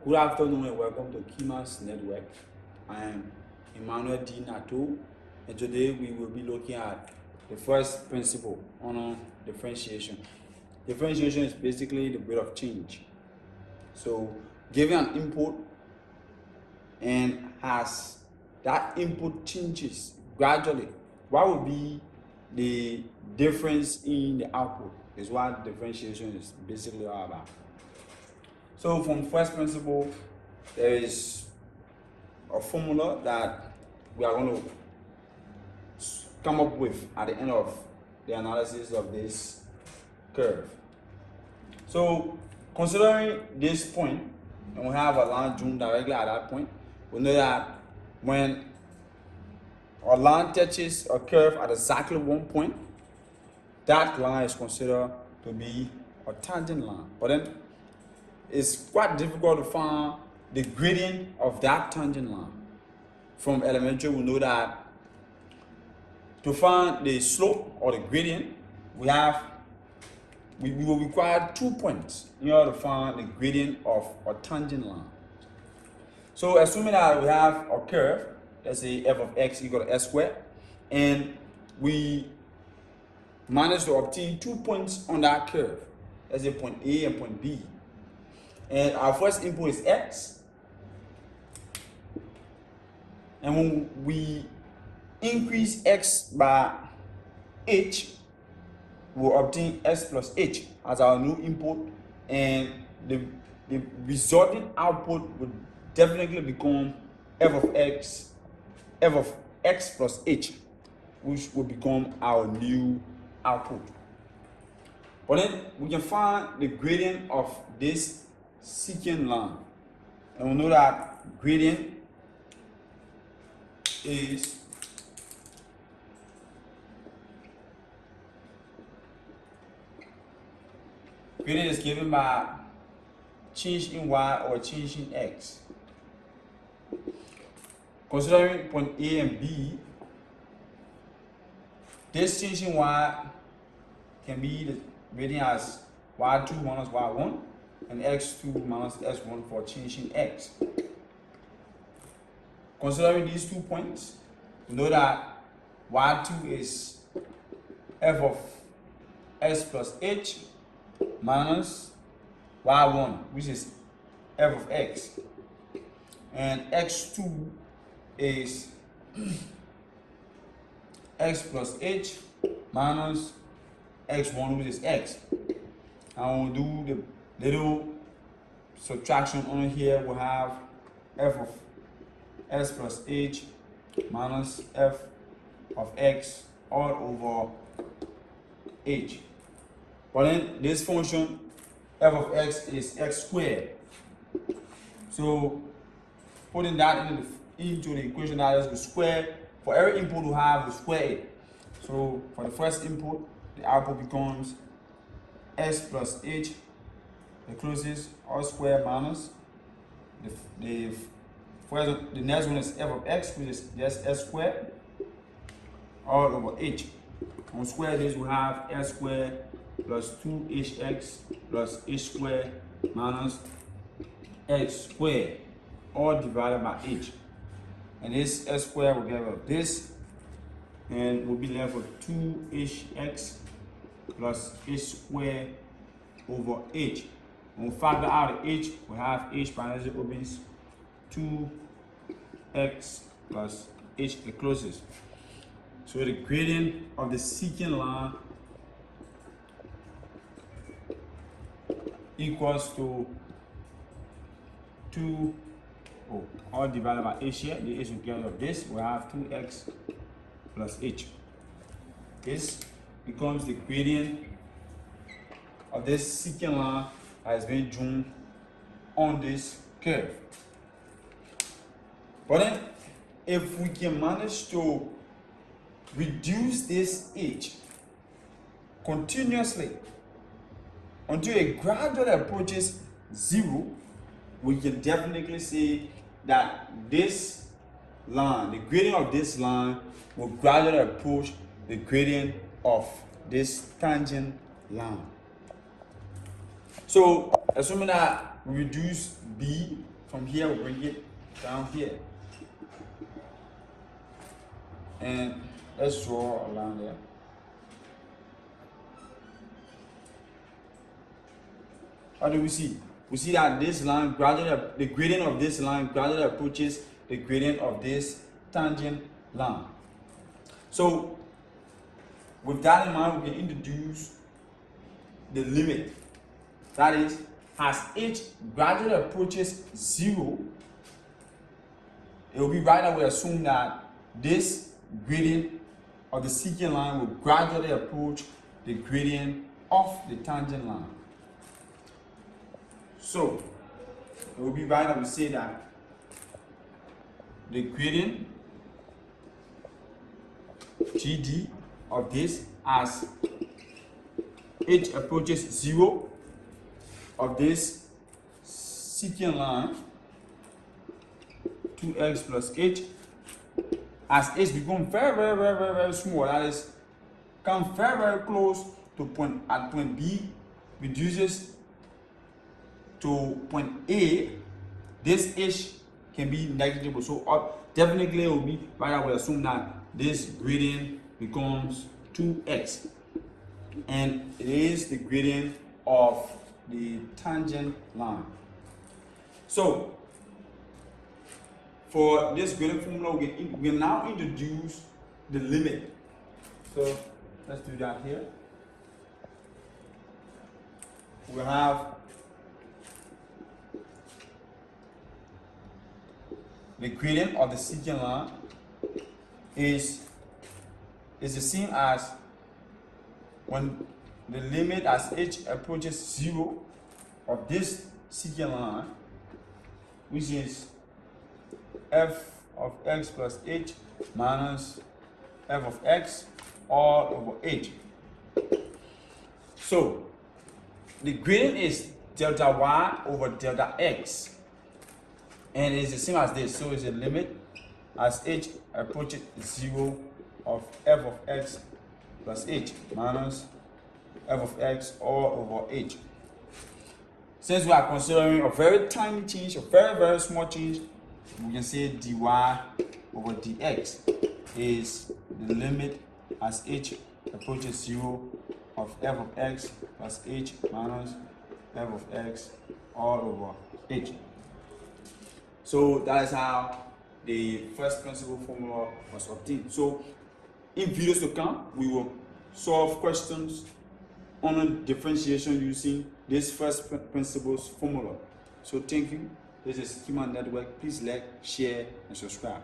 Good afternoon and welcome to Kima's Network. I am Emmanuel D. Nato, and today we will be looking at the first principle on differentiation. Differentiation is basically the rate of change. So, given an input and as that input changes gradually, what will be the difference in the output is what differentiation is basically all about. So from first principle, there is a formula that we are going to come up with at the end of the analysis of this curve. So considering this point, and we have a line drawn directly at that point, we know that when a line touches a curve at exactly one point, that line is considered to be a tangent line. But then it's quite difficult to find the gradient of that tangent line. From elementary, we know that to find the slope or the gradient, we will require 2 points in order to find the gradient of a tangent line. So assuming that we have a curve, let's say f of x equal to s squared, and we manage to obtain 2 points on that curve, let's say point A and point B. And our first input is x, and when we increase x by h, we'll obtain s plus h as our new input, and the resulting output would definitely become f of x plus h, which will become our new output. But then we can find the gradient of this secant line, and we know that gradient is given by change in y or change in x. Considering point A and B, this change in y can be the gradient as y2 minus y1 and x2 minus s1 for change in x. Considering these 2 points, we know that y2 is f of s plus h minus y1, which is f of x, and x2 is x plus h minus x1, which is x. And we'll do the little subtraction on here. We'll have f of s plus h minus f of x all over h. But then this function f of x is x squared. So putting that into the equation, that is, we square for every input we have, we square it. So for the first input, the output becomes s plus h, the closest, all square minus the next one is f of x, which is just s squared all over h. On square this, we have s squared plus 2hx plus h squared minus x squared, all divided by h. And this s squared will get rid of this, and we'll be left with 2hx plus h squared over h. When we factor out the h, we have h parenthesis opens 2x plus h the closest. So the gradient of the secant line equals to 2, all divided by h here. The h will get rid of this. We have 2x plus h. This becomes the gradient of this secant line that has been drawn on this curve. But then, if we can manage to reduce this h continuously until it gradually approaches 0, we can definitely say that this line, the gradient of this line, will gradually approach the gradient of this tangent line. So assuming that we reduce b from here, we'll bring it down here. And let's draw a line there. What do we see? We see that this line gradually, the gradient of this line gradually approaches the gradient of this tangent line. So with that in mind, we can introduce the limit. That is, as h gradually approaches 0, it will be right that we assume that this gradient of the secant line will gradually approach the gradient of the tangent line. So it will be right that we say that the gradient GD of this as h approaches 0 of this secant line 2x plus h, as h becomes very small, that is come very close to point at point B, reduces to point A, this h can be negligible. So definitely it will be right. I will assume that this gradient becomes 2x, and it is the gradient of the tangent line. So for this gradient formula, we now introduce the limit. So let's do that here. We have the gradient of the secant line is the same as when the limit as h approaches 0 of this secant line, which is f of x plus h minus f of x all over h. So the gradient is delta y over delta x, and it's the same as this. So it's a limit as h approaches 0 of f of x plus h minus f of x all over h. Since we are considering a very tiny change, a very small change, we can say dy over dx is the limit as h approaches 0 of f of x plus h minus f of x all over h. So that is how the first principle formula was obtained. So in videos to come, we will solve questions on differentiation using this first principles formula. So thank you. This is Schema Network. Please like, share, and subscribe.